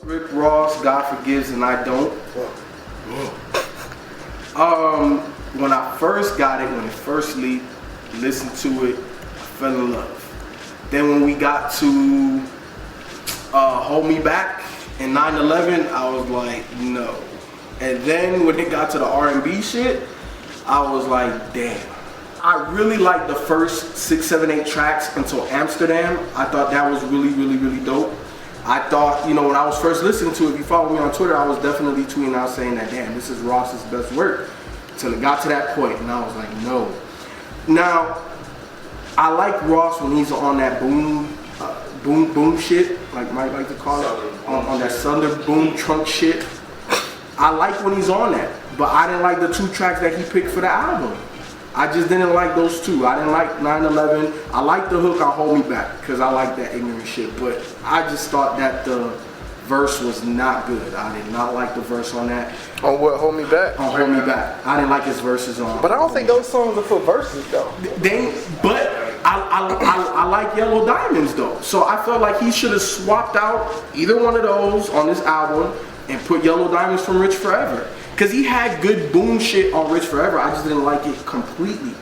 Rick Ross, God Forgives and I Don't. When I first got it, when I first listened to it, I fell in love. Then when we got to Hold Me Back and 9/11, I was like, no. And then when it got to the R&B shit, I was like, damn. I really liked the first 6, 7, 8 tracks until Amsterdam. I thought that was really, really, really dope. I thought, you know, when I was first listening to it, if you follow me on Twitter, I was definitely tweeting out saying that, damn, this is Ross's best work. Until it got to that point, and I was like, no. Now, I like Ross when he's on that boom shit, like Mike like to call it, on that Southern boom trunk shit. I like when he's on that, but I didn't like the 2 tracks that he picked for the album. I just didn't like those 2. I didn't like 9/11. I like the hook on Hold Me Back, because I like that ignorant shit, but I just thought that the verse was not good. I did not like the verse on that. On what, Hold Me Back? On Hold Me Back. I didn't like his verses on. But I don't think those songs are for verses though. But I like Yellow Diamonds though. So I felt like he should have swapped out either one of those on this album and put Yellow Diamonds from Rich Forever. Because he had good boom shit on Rich Forever. I just didn't like it completely.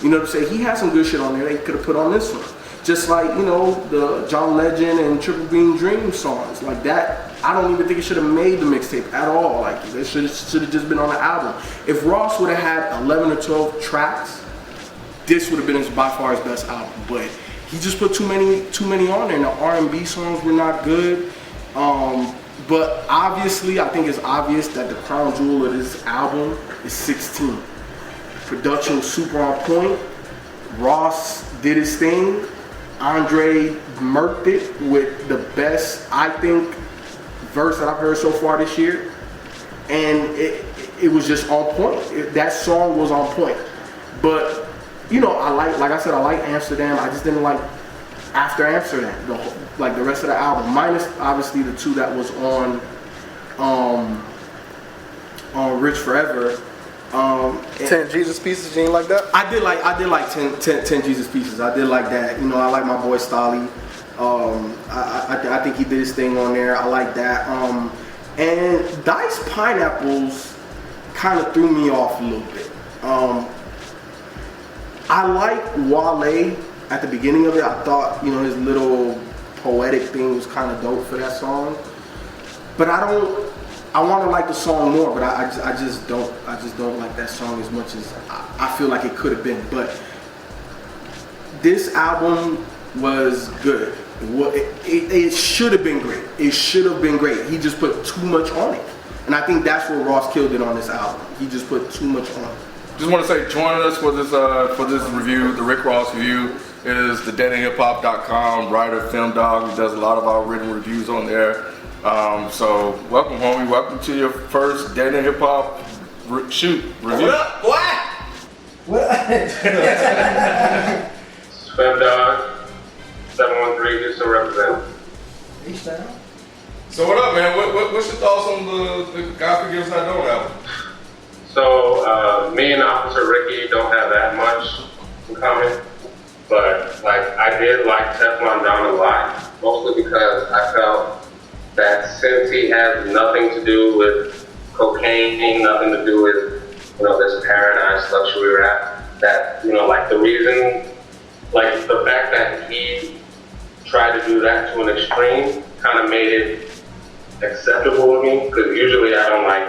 You know what I'm saying? He had some good shit on there that he could have put on this one. Just like, you know, the John Legend and Triple Beam Dream songs. Like that, I don't even think it should have made the mixtape at all. Like, it should have just been on the album. If Ross would have had 11 or 12 tracks, this would have been by far his best album. But he just put too many on there, and the R&B songs were not good. But obviously, I think it's obvious that the crown jewel of this album is 16. Production was super on point. Ross did his thing. Andre murked it with the best, I think, verse that I've heard so far this year. And it was just on point. That song was on point. But, you know, like I said, I like Amsterdam. I just didn't like After Amsterdam, the rest of the album, minus obviously the 2 that was on Rich Forever. 10 Jesus Pieces, you ain't like that? I did like 10 Jesus Pieces. I did like that. You know, I like my boy Stolly. I think he did his thing on there. I like that. And Diced Pineapples kind of threw me off a little bit. I like Wale. At the beginning of it, I thought, you know, his little poetic thing was kind of dope for that song. But I want to like the song more, but I just don't like that song as much as I feel like it could have been. But this album was good. It should have been great. It should have been great. He just put too much on it. And I think that's where Ross killed it on this album. He just put too much on it. Just want to say, joining us for this review, the Rick Ross review, is the DEHH.com writer, film dog, who does a lot of our written reviews on there. So welcome, homie. Welcome to your first Dead End Hip Hop review. What up, boy? What? Film dog, 713 Houston represent. East Town. So what up, man? What's your thoughts on the God Forgives I Don't album? So me and Officer Ricky don't have that much in common, but like I did like Teflon Don a lot, mostly because I felt that since he has nothing to do with cocaine, nothing to do with, you know, this paradise luxury rap, that, you know, like the reason, like the fact that he tried to do that to an extreme kind of made it acceptable to me, because usually I don't like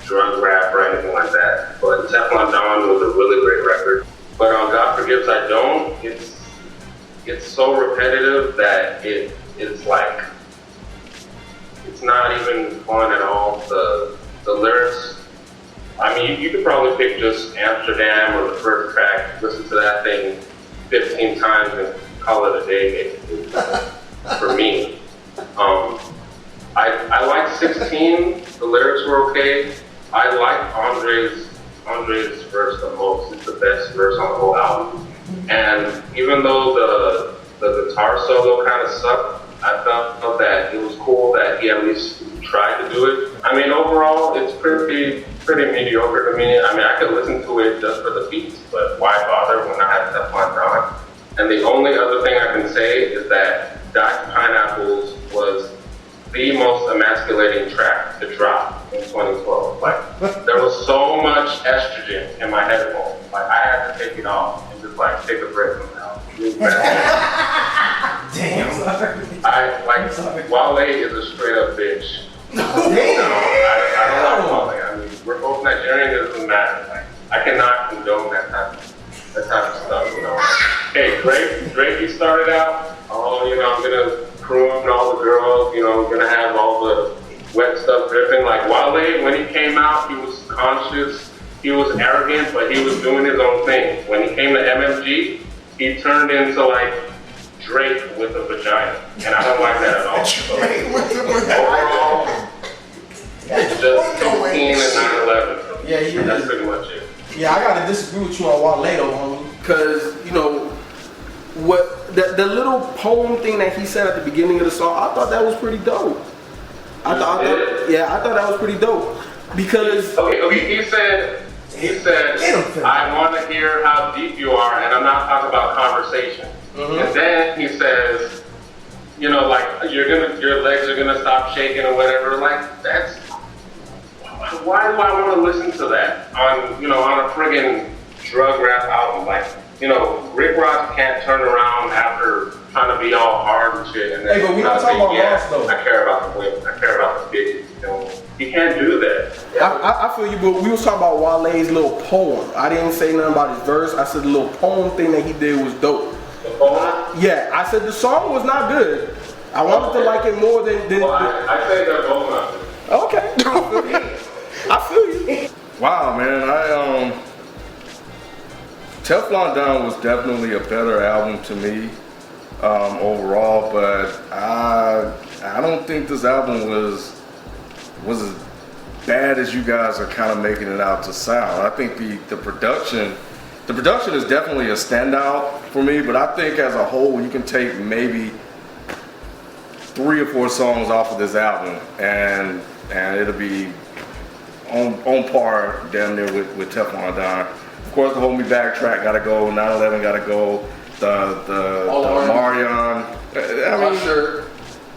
drug rap or anything like that. But Teflon Don was a really great record. But on God Forgives I Don't, it's so repetitive that it's like, it's not even fun at all. The lyrics, I mean, you could probably pick just Amsterdam or the first track, listen to that thing 15 times and call it a day, basically, for me. I like 16, the lyrics were okay. I like Andre's verse the most. It's the best verse on the whole album. And even though the guitar solo kind of sucked, I felt that it was cool that he at least tried to do it. I mean, overall, it's pretty mediocre to me. I mean, I could listen to it just for the beats, but why And the only other thing I can say is that Diced Pineapples was the most emasculating track to drop in 2012. Like, there was so much estrogen in my headphones. Like, I had to take it off and just like take a break from now. Damn. Wale is a straight up bitch. Damn. I don't like Wale. I mean, we're both Nigerian, it doesn't matter. Like, I cannot condone that type of stuff, you know. Hey, Drake, he started out, I'm gonna croon all the girls, I'm gonna have all the wet stuff dripping. Like Wale, when he came out, he was conscious, he was arrogant, but he was doing his own thing. When he came to MMG, he turned into like Drake with a vagina, and I don't like that at all. Overall, it's just 16 and 9/11. Yeah, that's pretty much it. Yeah, I gotta disagree with you on Wale though, homie. Cause what the little poem thing that he said at the beginning of the song, I thought that was pretty dope. I thought that was pretty dope. Because he said, I want to hear how deep you are, and I'm not talking about conversation. Mm-hmm. And then he says, like your legs are gonna stop shaking or whatever. Like that's why do I want to listen to that on a friggin' drug rap album? Like Rick Ross can't turn around after trying to be all hard and shit. And then hey, but we don't talk about Ross though. I care about the women. I care about the bitches. He can't do that. I feel you, but we was talking about Wale's little poem. I didn't say nothing about his verse. I said the little poem thing that he did was dope. The poem? Yeah, I said the song was not good. I wanted to like it more than. I say they're both not good. Okay. I feel you. Wow, man. Teflon Don was definitely a better album to me overall, but I don't think this album was as bad as you guys are kind of making it out to sound. I think the production is definitely a standout for me, but I think as a whole you can take maybe 3 or 4 songs off of this album and it'll be on par damn near with Teflon Don. Of course, the Hold Me Back track gotta go, 9/11 gotta go, the Marion. Usher.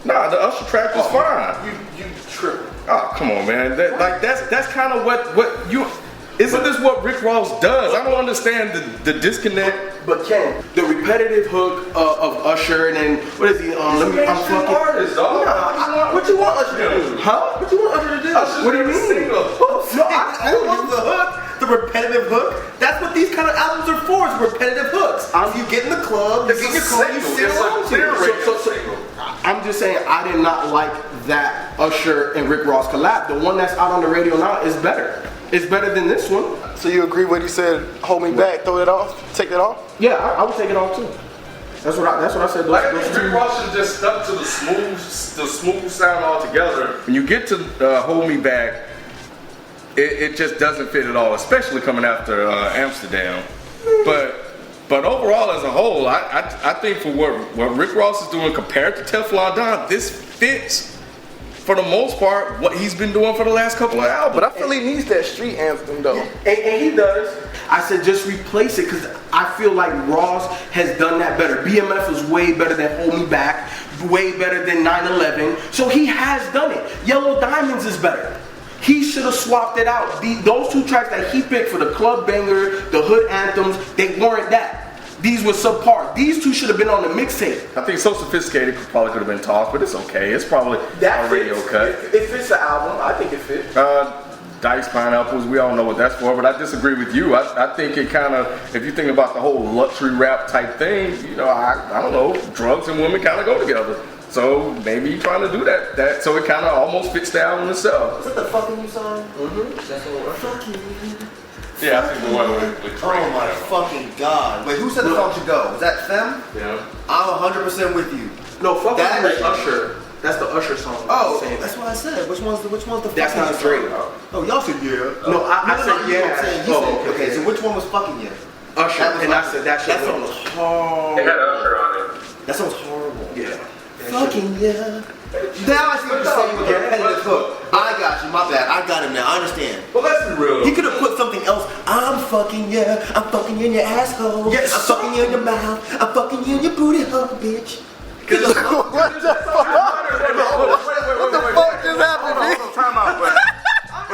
Nah, the Usher track was fine. You tripping. Oh, come on, man. That's kind of what you. Isn't this what Rick Ross does? I don't understand the disconnect. But Ken, the repetitive hook of Usher, and then what is he? I'm fucking artist, dog. What you want Usher to do? Huh? What you want Usher to do? What do you mean? No, I want the hook, the repetitive hook. That's what these kind of albums are for. Is repetitive hooks. You get in the club, you get in your car, you sing along to it. I'm just saying, I did not like that Usher and Rick Ross collab. The one that's out on the radio now is better. It's better than this one. So you agree with what he said? Hold me back, throw it off, take it off. Yeah, I would take it off too. That's what I said. Rick Ross should just stuck to the smooth sound altogether. When you get to Hold Me Back, it just doesn't fit at all, especially coming after Amsterdam. But overall, as a whole, I think for what Rick Ross is doing compared to Teflon Don, this fits for the most part what he's been doing for the last couple of albums. But I feel he needs that street anthem though. And he does. I said just replace it because I feel like Ross has done that better. BMF is way better than Hold Me Back, way better than 9/11. So he has done it. Yellow Diamonds is better. He should have swapped it out. Those 2 tracks that he picked for the club banger, the hood anthems, they weren't that. These were subpar. These 2 should have been on the mixtape. I think So Sophisticated probably could have been tossed, but it's okay. It's probably a radio cut. It fits the album. I think it fits. Diced Pineapples, we all know what that's for, but I disagree with you. I think it kind of, if you think about the whole luxury rap type thing, I don't know, drugs and women kind of go together. So maybe you're trying to do that. So it kind of almost fits the album itself. Is that the fucking you song? Mm-hmm. That's the one. Fucking. Yeah, I think the one with Drake. Oh my fucking god. Wait, who said the song should go? Is that Fem? Yeah. I'm 100% with you. No, fuck that with Usher. That's the Usher song. Oh, that's what I said. Which one's the That's not Drake. Oh, y'all said yeah. No, I said yeah. Okay, so which one was fucking yeah? Usher. And I said that shit song was was They had Usher on it. That song's horrible. Yeah. Fucking yeah. Now I see what you're saying with the repetitive hook. I got you. My bad. I got him now. I understand. But let's be real. He could have put something else. I'm fucking you. I'm fucking you in your asshole. Yes, I'm fucking you in your mouth. I'm fucking you in your booty hole, bitch. What the fuck? What the fuck just happened, man? Time out, but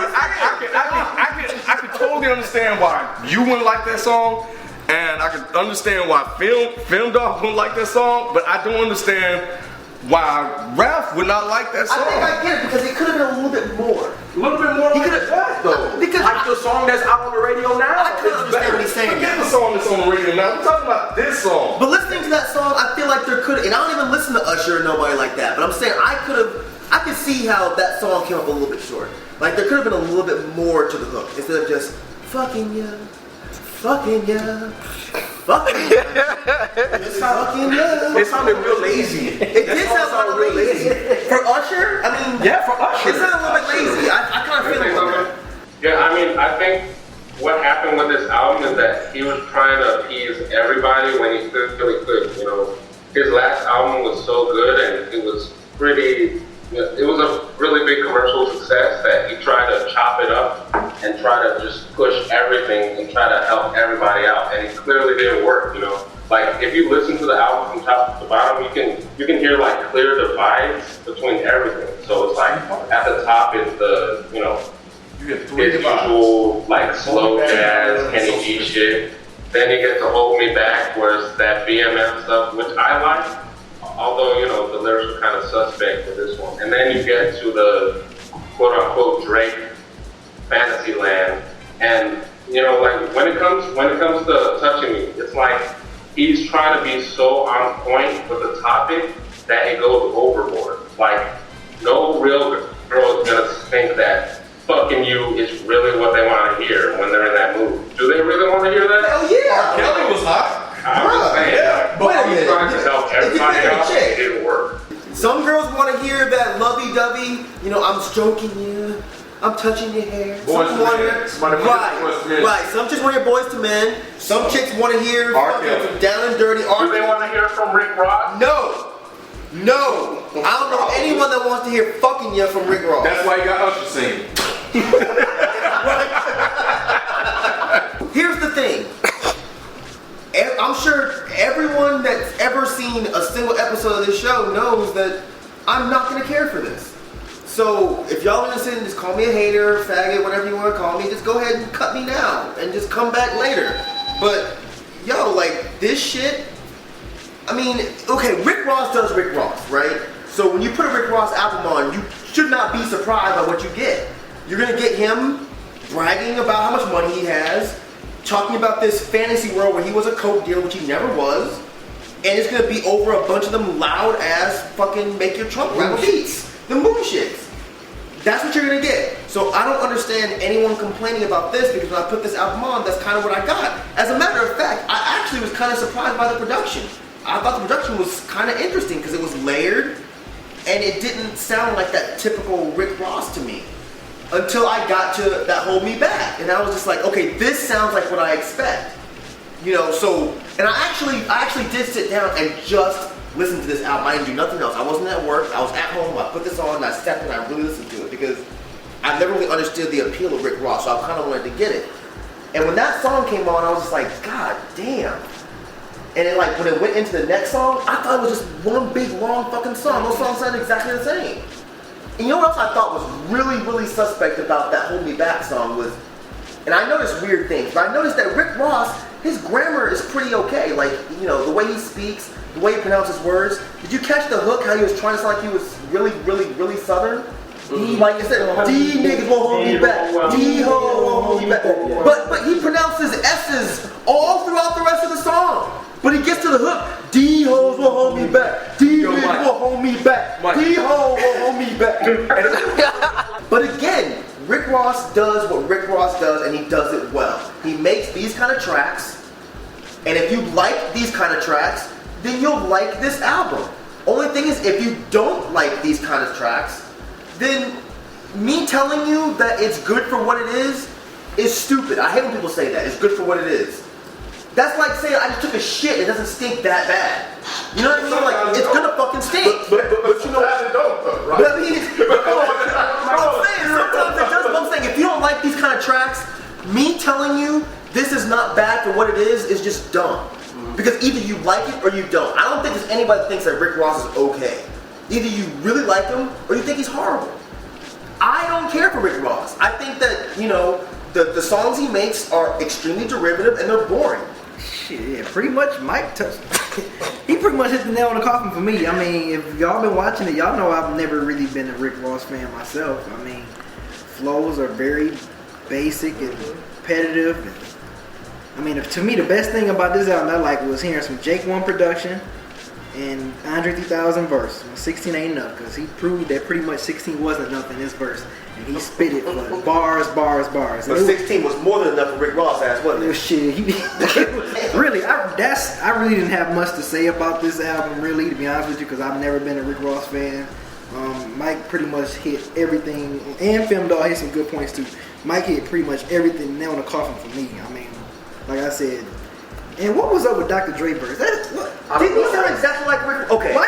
I can totally understand why you wouldn't like that song, and I can understand why Film Dog wouldn't like that song, but I don't understand why Ralph would not like that song. I think I get it because it could have been a little bit more. A little bit more. He Like could've- what though? Because like the song that's out on the radio now. I couldn't understand what he's saying. Forget the song that's on the radio now. We're talking about this song. But listening to that song, I feel like there could, and I don't even listen to Usher or nobody like that, but I'm saying I could see how that song came up a little bit short. Like there could have been a little bit more to the hook instead of just fucking ya, fucking ya, fucking ya, fucking ya. It sounded real lazy. It did sound real lazy. For Usher, I mean, Yeah, for Usher. it sounded a little bit lazy. I kind of feel it. Yeah, I mean, I think what happened with this album is that he was trying to appease everybody when he really could. You know, his last album was so good and it was pretty. It was a really big commercial success that he tried to chop it up and try to just push everything and try to help everybody out, and it clearly didn't work. You know, like if you listen to the album from top to bottom, you can hear like clear divides between everything. So it's like at the top is the You get three his divides. usual like slow jazz, Kenny G shit. Then you get to Hold Me Back, where it's that BMF stuff, which I like. Although, you know, the lyrics are kind of suspect for this one. And then you get to the quote-unquote Drake Fantasyland. And, you know, like, when it comes to Touching Me, it's like he's trying to be so on point with the topic that it goes overboard. Like, no real girl is going to think that fucking you is really what they want to hear when they're in that mood. Do they really want to hear that? Hell yeah! Kelly was hot. I'm just saying, yeah, but wait a he's minute. trying to help everybody It out. depends. It didn't work. Some girls want to hear that lovey-dovey, you know, I'm stroking you, I'm touching your hair. Boys Some to want men. Somebody want to hear boys to men. right. Some chicks want to hear boys to men. Some chicks want to hear R. fucking Kelly. some down and dirty Do R. they want to hear from Rick Ross? No. I don't know anyone that wants to hear fucking you from Rick Ross. That's why you got Usher singing. Here's the thing. I'm sure everyone that's ever seen a single episode of this show knows that I'm not going to care for this. So if y'all are listening, just call me a hater, faggot, whatever you want to call me. Just go ahead and cut me now and just come back later. But, yo, like, this shit, I mean, okay, Rick Ross does Rick Ross, right? So when you put a Rick Ross album on, you should not be surprised by what you get. You're going to get him bragging about how much money he has, talking about this fantasy world where he was a coke dealer, which he never was, and it's gonna be over a bunch of them loud ass fucking make your trunk rattle beats, the moon shits. That's what you're gonna get. So I don't understand anyone complaining about this because when I put this album on, that's kind of what I got. As a matter of fact, I actually was kind of surprised by the production. I thought the production was kind of interesting because it was layered and it didn't sound like that typical Rick Ross to me. Until I got to that Hold Me Back. And I was just like, okay, this sounds like what I expect. You know, so, and I actually did sit down and just listen to this album. I didn't do nothing else. I wasn't at work. I was at home. I put this on and I sat there and I really listened to it because I never really understood the appeal of Rick Ross, so I kind of wanted to get it. And when that song came on, I was just like, God damn. And then like when it went into the next song, I thought it was just one big long fucking song. Those songs sounded exactly the same. And you know what else I thought was really, really suspect about that Hold Me Back song was, and I noticed weird things, but I noticed that Rick Ross, his grammar is pretty okay. Like, you know, the way he speaks, the way he pronounces words. Did you catch the hook, how he was trying to sound like he was really, really, really Southern? Like it said, D niggas won't hold me back, D ho won't hold me back. But he pronounces S's all throughout the rest of the song. But he gets to the hook, D hoes will hold me back, D niggas will hold me back, D ho will hold me back. But again, Rick Ross does what Rick Ross does and he does it well. He makes these kind of tracks, and if you like these kind of tracks, then you'll like this album. Only thing is, if you don't like these kind of tracks, then me telling you that it's good for what it is stupid. I hate when people say that. It's good for what it is. That's like saying I just took a shit, it doesn't stink that bad. You know what I mean? Like, it's gonna fucking stink. But you know what? Don't, right? But I mean, what I'm saying, like these kind of tracks, me telling you this is not bad for what it is just dumb. Because either you like it or you don't. I don't think there's anybody that thinks that Rick Ross is okay. Either you really like him or you think he's horrible. I don't care for Rick Ross. I think that, you know, the songs he makes are extremely derivative and they're boring. Shit, yeah, pretty much Mike touched. He pretty much hit the nail on the coffin for me. I mean, if y'all been watching it, y'all know I've never really been a Rick Ross fan myself. I mean, flows are very basic and repetitive. And, I mean, to me, the best thing about this album I like was hearing some Jake One production and Andre 3000 verse. 16 ain't enough, because he proved that pretty much 16 wasn't enough in this verse. And he spit it for bars. But 16 was more than enough for Rick Ross ass, wasn't it? Shit, really, I really didn't have much to say about this album, really, to be honest with you, because I've never been a Rick Ross fan. Mike pretty much hit everything, and Fem Dog hit some good points too. Mike hit pretty much everything nail on the coffin for me. I mean, like I said. And what was up with Dr. Dre verse? Didn't he sound exactly like Rick? Okay. Why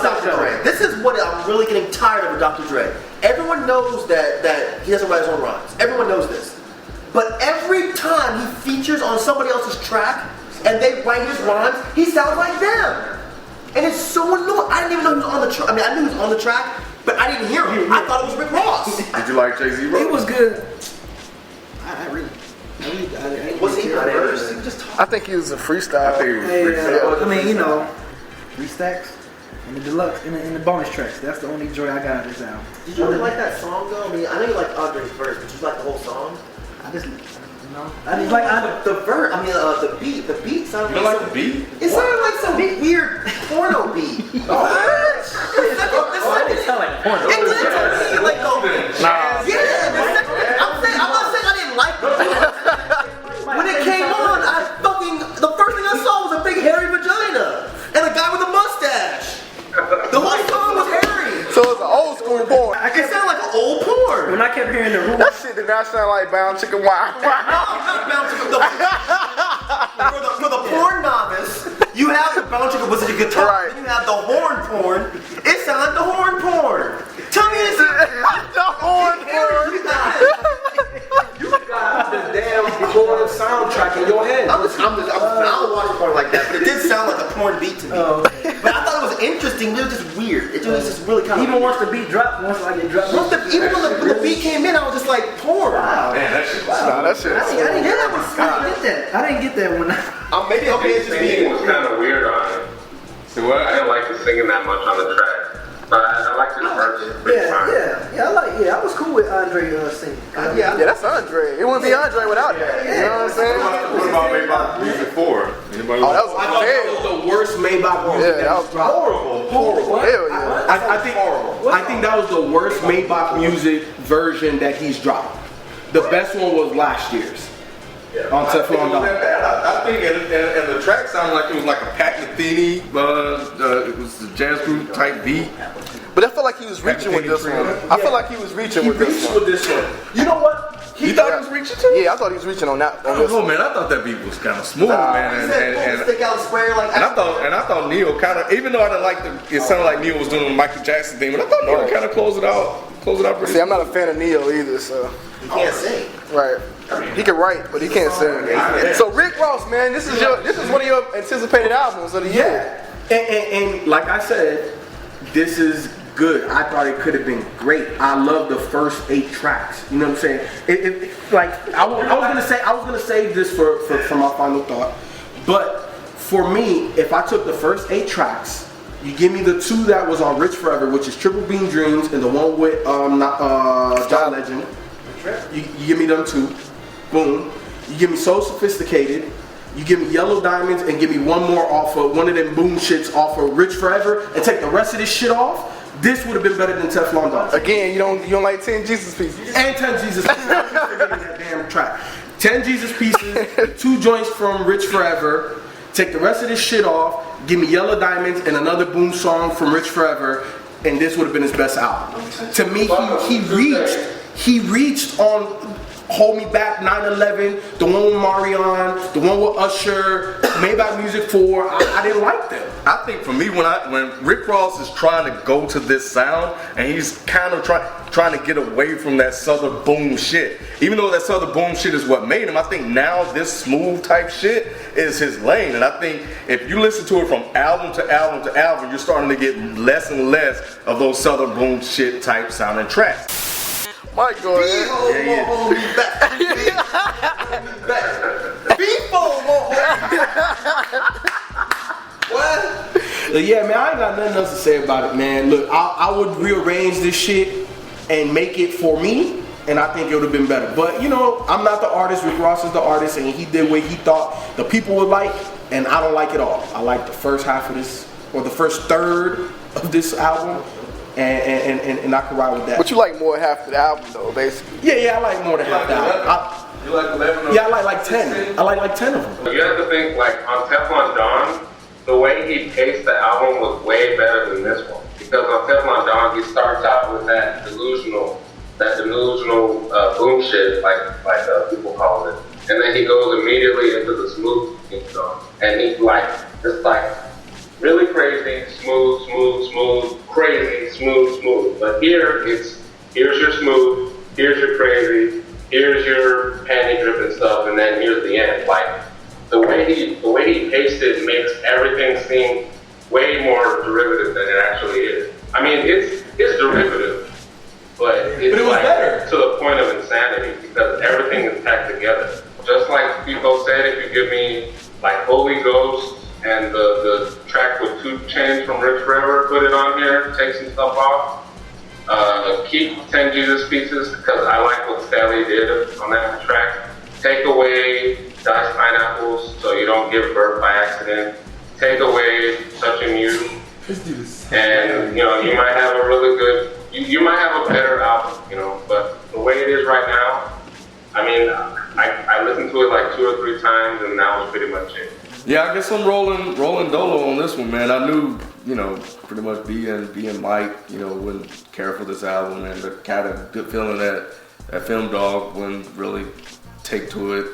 Dr. Dre. This is what I'm really getting tired of with Dr. Dre. Everyone knows that he doesn't write his own rhymes. Everyone knows this. But every time he features on somebody else's track and they write his rhymes, he sounds like them. And it's so annoying. I didn't even know he was on the track. I mean, I knew he was on the track, but I didn't hear him. I thought it was Rick Ross. Did you like Jay-Z? It was good. Was he verse? He just talking. I think he was a freestyle. I think it was freestyle. I mean, you know, 3 stacks and the deluxe and the bonus tracks. That's the only joy I got out of this album. Did you really like that song though? I mean, I know you like Andre's verse, but you like the whole song? I just like the verse. I mean, the beat. The beat sounded. You don't like the beat? It sounded like some weird porno beat. What? it sound like porno. It did to me like I'm not saying I didn't like it. When it came on, the first thing I saw was a big hairy vagina and a guy with a mustache. The whole song was hairy. So it's an old school porn. It sounded like an old porn. When I kept hearing the room, That shit did not sound like Bound Chicken Wine. Not Bound Chicken. For the porn novice, you have the Bound Chicken was a guitar. Right. Then you have the horn porn. It sounded like the horn porn. Tell me this. The horn porn. You got the damn porn soundtrack in your head. I don't watch porn like that, but it did sound like a porn beat to me. But I thought it was interesting. It was just weird. It was just really kind of. even once the beat dropped, it dropped. Even when the beat came in, I was just like, porn. Wow. Man, that shit. Nah, that shit. I didn't get that when Maybe okay, it's just Singing me. was kind of weird on it. See what? I didn't like the singing that much on the track. But I liked his verse. Pretty fine. I was cool with Andre singing. Yeah, that's Andre. It wouldn't be Andre without that. You know what I'm saying? What about Maybach Music 4? Anybody? Oh, that was I thought that was the worst Maybach music. Yeah, that was horrible. Hell yeah. I think that was the worst Maybach music version that he's dropped. The best one was last year's. On Teflon Don. I think, and the track sounded like it was like a Pat Metheny, it was a jazz group type beat. But I felt like he was reaching with this one. I felt like he was reaching with this one. You know what? You thought he was reaching too? Yeah, I thought he was reaching on that. On this Oh one. man, I thought that beat was kind of smooth, man. And Stick out sprayer like. I thought Neil kind of, even though I didn't like it sounded like Neil was doing the Michael Jackson thing, but I thought Neil kind of closed it out pretty. See, I'm not a fan of Neo either, so. He can't sing. Right. He can write, but he can't sing. So Rick Ross, man, this is one of your anticipated albums of the year. And like I said, this is good. I thought it could have been great. I love the first 8 tracks. You know what I'm saying? I was gonna save this for my final thought. But for me, if I took the first 8 tracks, you give me the 2 that was on Rich Forever, which is Triple Beam Dreams, and the one with John Legend. You give me them 2. Boom. You give me So Sophisticated. You give me Yellow Diamonds and give me one more off of one of them boom shits off of Rich Forever and take the rest of this shit off. This would have been better than Teflon Don. Again, you don't like 10 Jesus Pieces. And 10 Jesus Pieces. I'm forgetting that damn track. 10 Jesus Pieces, 2 joints from Rich Forever. Take the rest of this shit off. Give me Yellow Diamonds and another boom song from Rich Forever, and this would have been his best album. To me, he reached on Hold Me Back 9/11, the one with Marion, the one with Usher, Maybach Music 4. I didn't like them. I think for me, when Rick Ross is trying to go to this sound, and he's kind of trying to get away from that Southern boom shit, even though that Southern boom shit is what made him, I think now this smooth type shit is his lane. And I think if you listen to it from album to album to album, you're starting to get less and less of those Southern boom shit type sounding tracks. Mike, go ahead. Hold me back. Hold me back. People won't hold me back. What? But yeah, man, I ain't got nothing else to say about it, man. Look, I would rearrange this shit and make it for me, and I think it would have been better. But, you know, I'm not the artist. Rick Ross is the artist, and he did what he thought the people would like, and I don't like it all. I like the first half of this, or the first third of this album, and I can ride with that. But you like more than half of the album, though, basically. Yeah, I like more than half the album. You like 11? Yeah, I like 10. I like 10 of them. You have to think, like, on Teflon Don, the way he paced the album was way better than this one. Because on Teflon Don, he starts out with that delusional boom shit, like people call it. And then he goes immediately into the smooth song. And he's like, it's like really crazy, smooth, crazy, smooth. But here, here's your smooth, here's your crazy, here's your panty dripping stuff, and then here's the end. Like, the way he paced it makes everything seem way more derivative than it actually is. I mean, it's derivative, but it was like better to the point of insanity because everything is packed together. Just like people said, if you give me like Holy Ghost and the track with 2 Chainz from Rich Forever, put it on here, take some stuff off. Keep 10 Jesus Pieces because I like what Sally did on that track. Take away Diced Pineapples so you don't give birth by accident. Take away Touching You. And, you know, you might have a really good, you might have a better album, you know, but the way it is right now, I mean, I listened to it like 2 or 3 times and that was pretty much it. Yeah, I guess I'm rolling Dolo on this one, man. I knew, you know, pretty much being Mike, you know, wouldn't care for this album, and the kind of good feeling that Film Dog wouldn't really take to it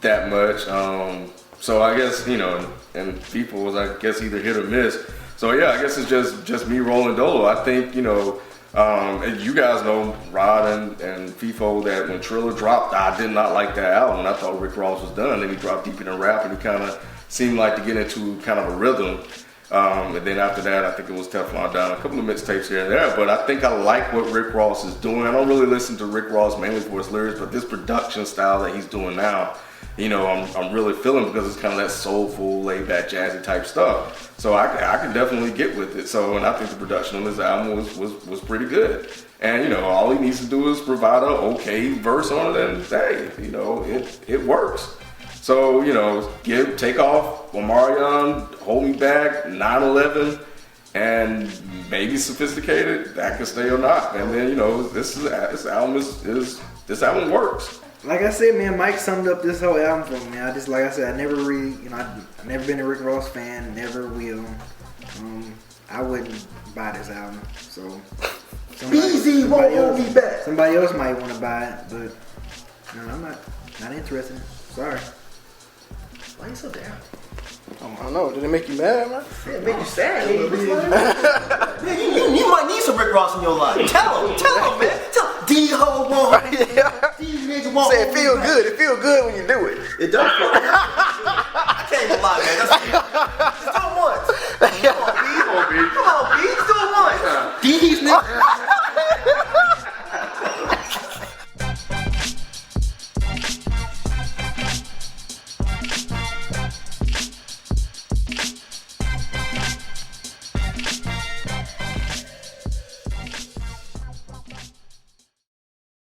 that much. So I guess, you know, and people was, I guess, either hit or miss. So yeah, I guess it's just me rolling Dolo. I think, you know, and you guys know, Rod and FIFO, that when Triller dropped, I did not like that album. I thought Rick Ross was done. Then he dropped Deep in the Rap, and he kind of seemed like to get into kind of a rhythm. And then after that, I think it was Teflon Don, a couple of mixtapes here and there. But I think I like what Rick Ross is doing. I don't really listen to Rick Ross mainly for his lyrics, but this production style that he's doing now, you know, I'm really feeling, because it's kind of that soulful, laid-back, jazzy type stuff. So I can definitely get with it. So, and I think the production on this album was pretty good. And, you know, all he needs to do is provide an okay verse on it, and hey, you know, it works. So, you know, take off Omarion, Hold Me Back, 9/11, and maybe Sophisticated. That can stay or not. And then, you know, this album works. Like I said, man, Mike summed up this whole album for me. Like I said, I never really, you know, I've never been a Rick Ross fan, never will. I wouldn't buy this album, so somebody else might want to buy it, but no, I'm not interested. Sorry. Why are you so down? I don't know. Did it make you mad, man? It made you sad. You might need some Rick Ross in your life. Tell him, man. Tell him. D-ho won't. D-nigga won't. Say it feel good. It feel good when you do it. It does feel good. I can't even lie, man.